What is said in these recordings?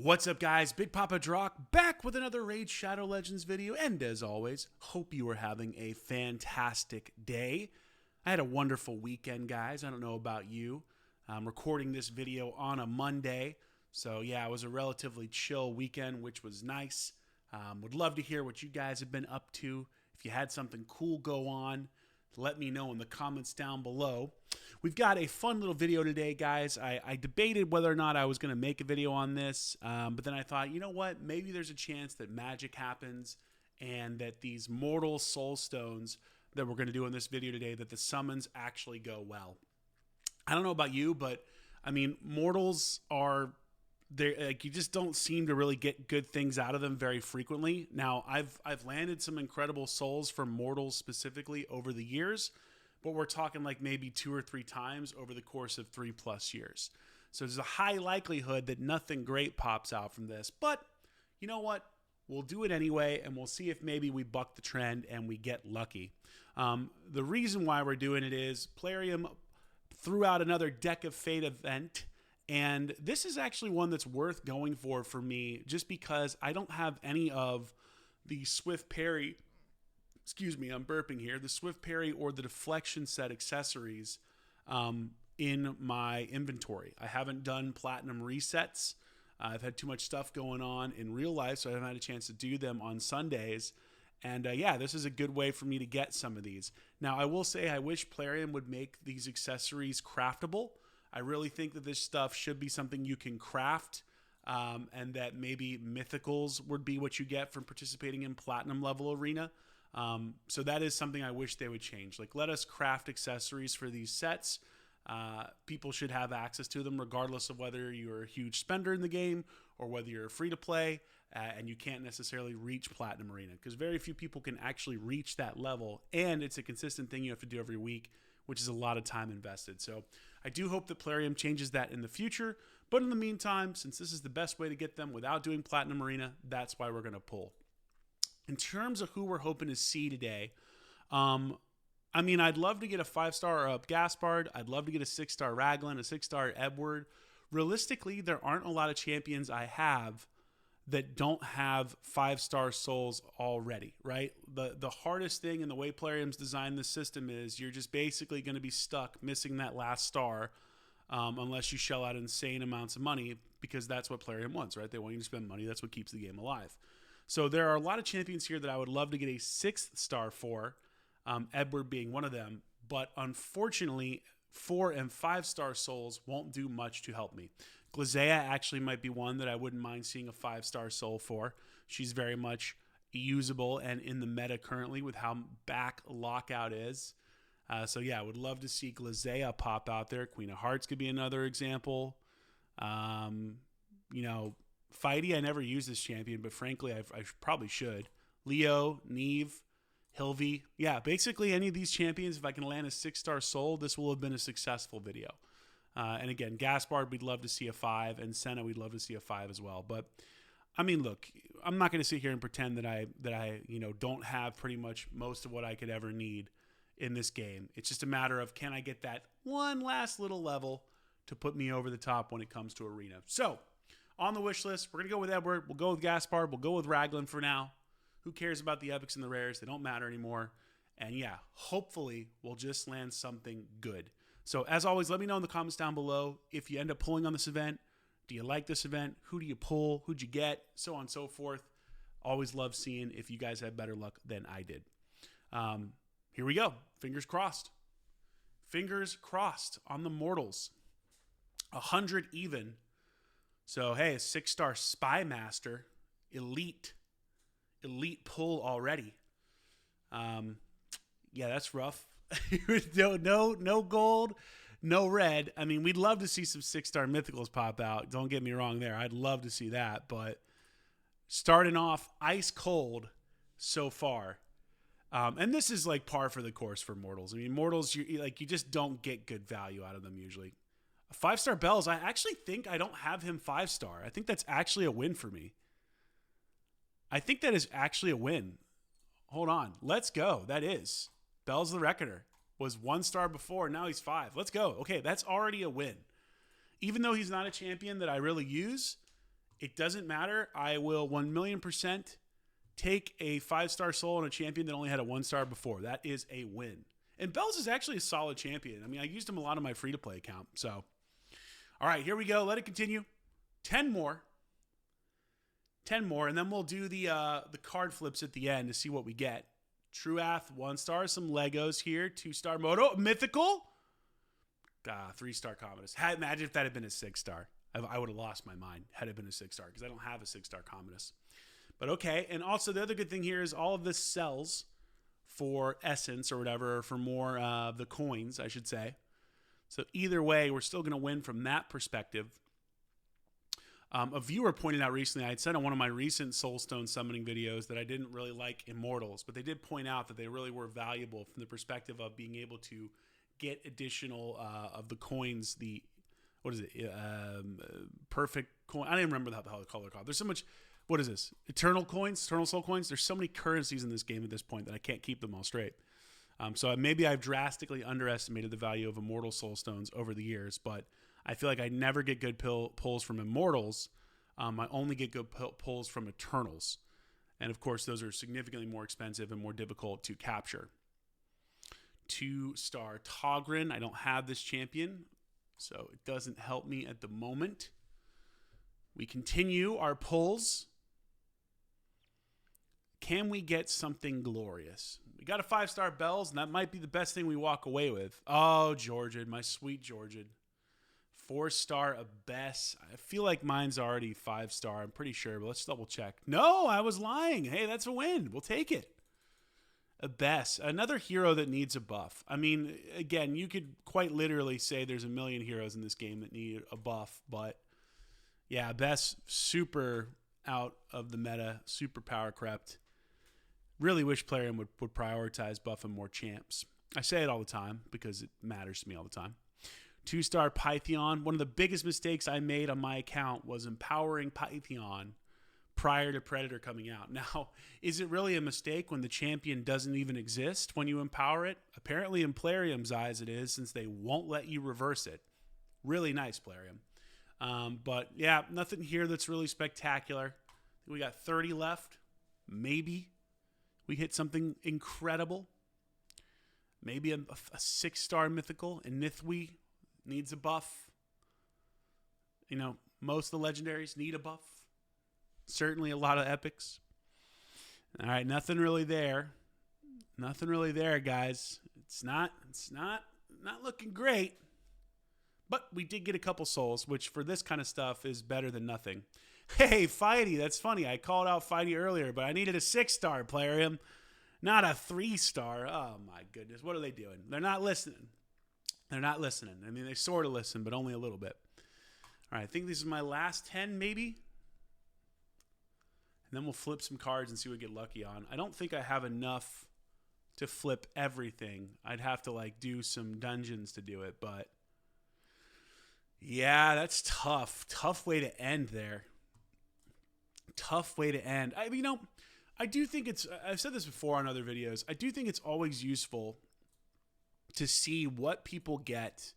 What's up, guys? Big Papa Drock back with another Raid Shadow Legends video, and as always, hope you are having a fantastic day. I had a wonderful weekend, guys. I don't know about you. I'm recording this video on a Monday, so yeah, it was a relatively chill weekend, which was nice. Would love to hear what you guys have been up to. If you had something cool go on, let me know in the comments down below. We've got a fun little video today, guys. I debated whether or not I was going to make a video on this, but then I thought, you know what? Maybe there's a chance that magic happens and that these mortal soulstones that we're going to do in this video today, that the summons actually go well. I don't know about you, but I mean, mortals are... like, you just don't seem to really get good things out of them very frequently. Now, I've landed some incredible souls from mortals specifically over the years, but we're talking like maybe 2 or 3 times over the course of 3+ years. So there's a high likelihood that nothing great pops out from this. But you know what? We'll do it anyway, and we'll see if maybe we buck the trend and we get lucky. The reason why we're doing it is Plarium threw out another Deck of Fate event. And this is actually one that's worth going for me, just because I don't have any of the Swift Parry, excuse me, I'm burping here, the Swift Parry or the Deflection set accessories in my inventory. I haven't done platinum resets. I've had too much stuff going on in real life, so I haven't had a chance to do them on Sundays. And yeah, this is a good way for me to get some of these. Now, I will say I wish Plarium would make these accessories craftable. I really think that this stuff should be something you can craft, and that maybe mythicals would be what you get from participating in platinum level arena. So that is something I wish they would change. Like, let us craft accessories for these sets. People should have access to them regardless of whether you're a huge spender in the game or whether you're free to play and you can't necessarily reach platinum arena, because very few people can actually reach that level, and it's a consistent thing you have to do every week, which is a lot of time invested. So I do hope that Plarium changes that in the future. But in the meantime, since this is the best way to get them without doing Platinum Arena, that's why we're going to pull. In terms of who we're hoping to see today, I mean, I'd love to get a 5-star Gaspard. I'd love to get a 6-star Raglan, a 6-star Edward. Realistically, there aren't a lot of champions I have that don't have 5-star souls already, right? The hardest thing in the way Plarium's designed this system is you're just basically going to be stuck missing that last star unless you shell out insane amounts of money, because that's what Plarium wants, right? They want you to spend money. That's what keeps the game alive. So there are a lot of champions here that I would love to get a 6th star for, Edward being one of them, but unfortunately 4 and 5-star souls won't do much to help me. Glazea actually might be one that I wouldn't mind seeing a 5-star soul for. She's very much usable and in the meta currently with how back lockout is. So yeah, I would love to see Glazea pop out there. Queen of Hearts could be another example. You know, Fighty, I never use this champion, but frankly, I probably should. Leo, Neve, Hilvy. Yeah, basically any of these champions, if I can land a 6-star soul, this will have been a successful video. And again, Gaspard, we'd love to see a 5, and Senna, we'd love to see a 5 as well. But I mean, look, I'm not going to sit here and pretend that I don't have pretty much most of what I could ever need in this game. It's just a matter of, can I get that one last little level to put me over the top when it comes to arena. So on the wish list, we're going to go with Edward. We'll go with Gaspard. We'll go with Raglan for now. Who cares about the epics and the rares? They don't matter anymore. And yeah, hopefully we'll just land something good. So as always, let me know in the comments down below if you end up pulling on this event. Do you like this event? Who do you pull? Who'd you get? So on and so forth. Always love seeing if you guys had better luck than I did. Here we go. Fingers crossed. Fingers crossed on the mortals. 100 even. So hey, a 6-star Spy Master. Elite pull already. Yeah, that's rough. no gold, no red. I mean, we'd love to see some 6-star mythicals pop out. Don't get me wrong there. I'd love to see that. But starting off ice cold so far. And this is like par for the course for mortals. I mean, mortals, you just don't get good value out of them usually. A 5-star Bells, I actually think I don't have him 5-star. I think that's actually a win for me. I think that is actually a win. Hold on. Let's go. That is. Bells the Reckoner was 1-star before. Now he's 5. Let's go. Okay, that's already a win. Even though he's not a champion that I really use, It doesn't matter. I will 1,000,000% take a 5-star soul on a champion that only had a 1-star before. That is a win. And Bells is actually a solid champion. I mean, I used him a lot on my free-to-play account. So, all right, here we go. Let it continue. 10 more. 10 more, and then we'll do the card flips at the end to see what we get. Truath, 1-star. Some Legos here. 2-star Moto. Mythical. 3-star Commodus. Imagine if that had been a 6-star. I would have lost my mind had it been a 6-star because I don't have a 6-star Commodus. But okay, and also the other good thing here is all of this sells for essence or whatever, or for more of the coins, I should say. So either way, we're still going to win from that perspective. A viewer pointed out recently, I had said on one of my recent Soulstone summoning videos that I didn't really like Immortals, but they did point out that they really were valuable from the perspective of being able to get additional of the coins, what is it? Perfect coin. I don't even remember how the color called. There's so much. What is this? Eternal coins, Eternal Soul coins. There's so many currencies in this game at this point that I can't keep them all straight. So maybe I've drastically underestimated the value of Immortal Soulstones over the years, but I feel like I never get good pulls from Immortals. I only get good pulls from Eternals. And of course, those are significantly more expensive and more difficult to capture. 2-star Toghren. I don't have this champion, so it doesn't help me at the moment. We continue our pulls. Can we get something glorious? We got a 5-star Bells, and that might be the best thing we walk away with. Oh, Georgian, my sweet Georgian. 4-star Abyss. I feel like mine's already 5-star. I'm pretty sure, but let's double check. No, I was lying. Hey, that's a win. We'll take it. Abyss, another hero that needs a buff. I mean, again, you could quite literally say there's a million heroes in this game that need a buff, but yeah, Abyss, super out of the meta, super power crept. Really wish Plarium would prioritize buffing more champs. I say it all the time because it matters to me all the time. 2-star Pytheon. One of the biggest mistakes I made on my account was empowering Pytheon prior to Predator coming out. Now, is it really a mistake when the champion doesn't even exist when you empower it? Apparently in Plarium's eyes it is, since they won't let you reverse it. Really nice, Plarium. But yeah, nothing here that's really spectacular. We got 30 left. Maybe we hit something incredible. Maybe a 6-star mythical, and Nithwi needs a buff. You know, most of the legendaries need a buff. Certainly a lot of epics. All right, nothing really there. Nothing really there, guys. It's not looking great. But we did get a couple souls, which for this kind of stuff is better than nothing. Hey, Fighty, that's funny. I called out Fighty earlier, but I needed a 6-star Plarium, not a 3-star. Oh, my goodness. What are they doing? They're not listening. They're not listening. I mean, they sort of listen, but only a little bit. All right, I think this is my last 10, maybe. And then we'll flip some cards and see what we get lucky on. I don't think I have enough to flip everything. I'd have to, like, do some dungeons to do it, but yeah, that's tough. Tough way to end there. Tough way to end. I do think I've said this before on other videos. I do think it's always useful to see what people get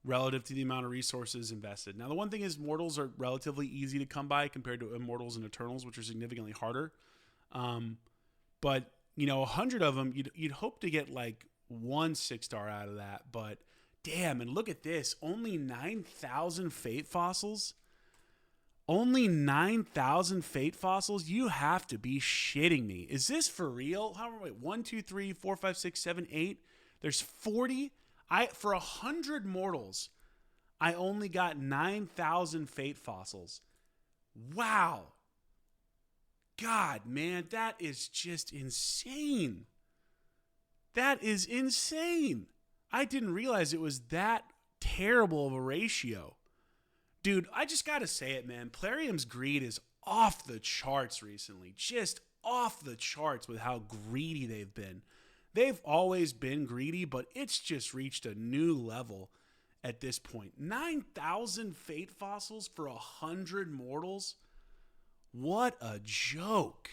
relative to the amount of resources invested. Now, the one thing is mortals are relatively easy to come by compared to immortals and eternals, which are significantly harder. But, 100 of them, you'd hope to get like 1 6-star out of that. But damn, and look at this. Only 9,000 Fate Fossils? Only 9,000 Fate Fossils? You have to be shitting me. Is this for real? Wait, 1, 2, 3, 4, 5, 6, 7, 8. There's 40. For 100 mortals, I only got 9,000 Fate Fossils. Wow. God, man, that is just insane. That is insane. I didn't realize it was that terrible of a ratio. Dude, I just got to say it, man. Plarium's greed is off the charts recently. Just off the charts with how greedy they've been. They've always been greedy, but it's just reached a new level at this point. 9,000 Fate Fossils for 100 mortals? What a joke.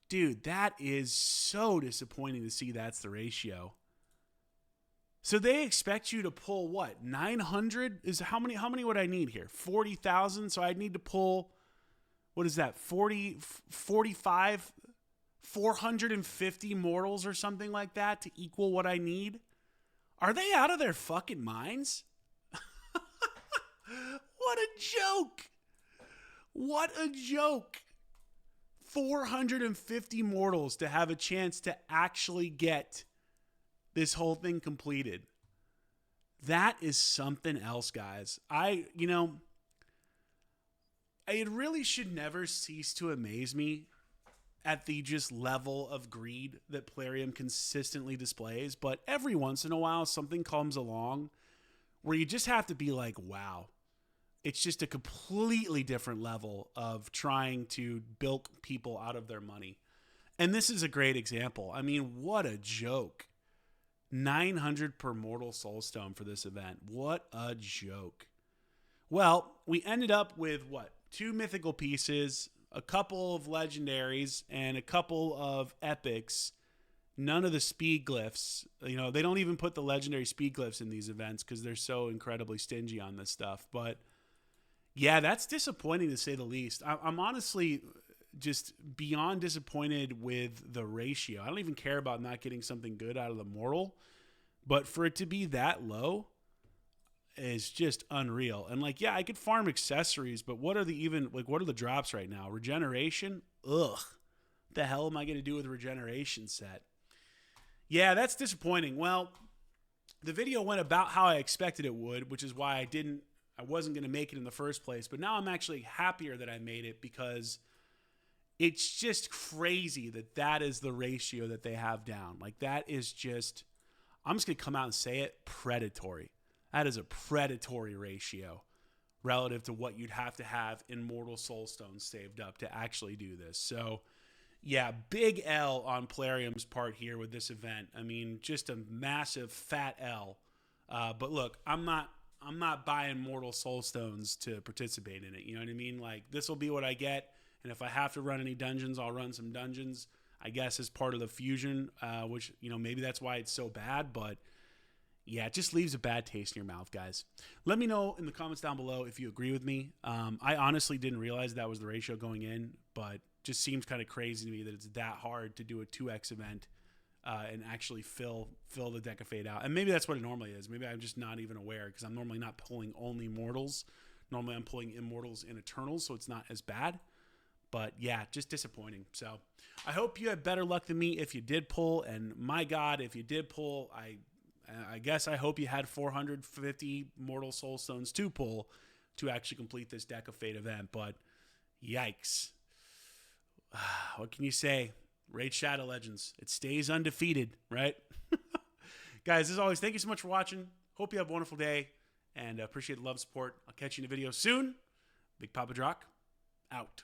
Dude, that is so disappointing to see that's the ratio. So they expect you to pull what? 900 is how many would I need here? 40,000. So I'd need to pull, what is that? 45, 450 mortals or something like that to equal what I need. Are they out of their fucking minds? What a joke. What a joke. 450 mortals to have a chance to actually get this whole thing completed. That is something else, guys. It really should never cease to amaze me at the just level of greed that Plarium consistently displays. But every once in a while, something comes along where you just have to be like, wow. It's just a completely different level of trying to bilk people out of their money. And this is a great example. I mean, what a joke. 900 per mortal soulstone for this event. What a joke. Well, we ended up with what? 2 mythical pieces, a couple of legendaries, and a couple of epics. None of the speed glyphs. You know, they don't even put the legendary speed glyphs in these events because they're so incredibly stingy on this stuff. But yeah, that's disappointing to say the least. I'm honestly just beyond disappointed with the ratio. I don't even care about not getting something good out of the mortal, but for it to be that low is just unreal. And like, yeah, I could farm accessories, but what are the drops right now? Regeneration? Ugh. What the hell am I going to do with a regeneration set? Yeah, that's disappointing. Well, the video went about how I expected it would, which is why I wasn't going to make it in the first place. But now I'm actually happier that I made it because it's just crazy that is the ratio that they have down. Like, that is just, I'm just going to come out and say it, predatory. That is a predatory ratio relative to what you'd have to have in mortal soulstones saved up to actually do this. So, yeah, big L on Plarium's part here with this event. I mean, just a massive fat L. But look, I'm not buying mortal soulstones to participate in it. You know what I mean? Like, this will be what I get. And if I have to run any dungeons, I'll run some dungeons, I guess, as part of the fusion, which, you know, maybe that's why it's so bad. But, yeah, it just leaves a bad taste in your mouth, guys. Let me know in the comments down below if you agree with me. I honestly didn't realize that was the ratio going in, but just seems kind of crazy to me that it's that hard to do a 2x event and actually fill the deck of fate out. And maybe that's what it normally is. Maybe I'm just not even aware because I'm normally not pulling only mortals. Normally I'm pulling immortals and eternals, so it's not as bad. But yeah, just disappointing. So I hope you had better luck than me if you did pull. And my God, if you did pull, I guess I hope you had 450 mortal soulstones to pull to actually complete this deck of fate event. But yikes. What can you say? Raid Shadow Legends. It stays undefeated, right? Guys, as always, thank you so much for watching. Hope you have a wonderful day and appreciate the love and support. I'll catch you in a video soon. Big Papa Drock, out.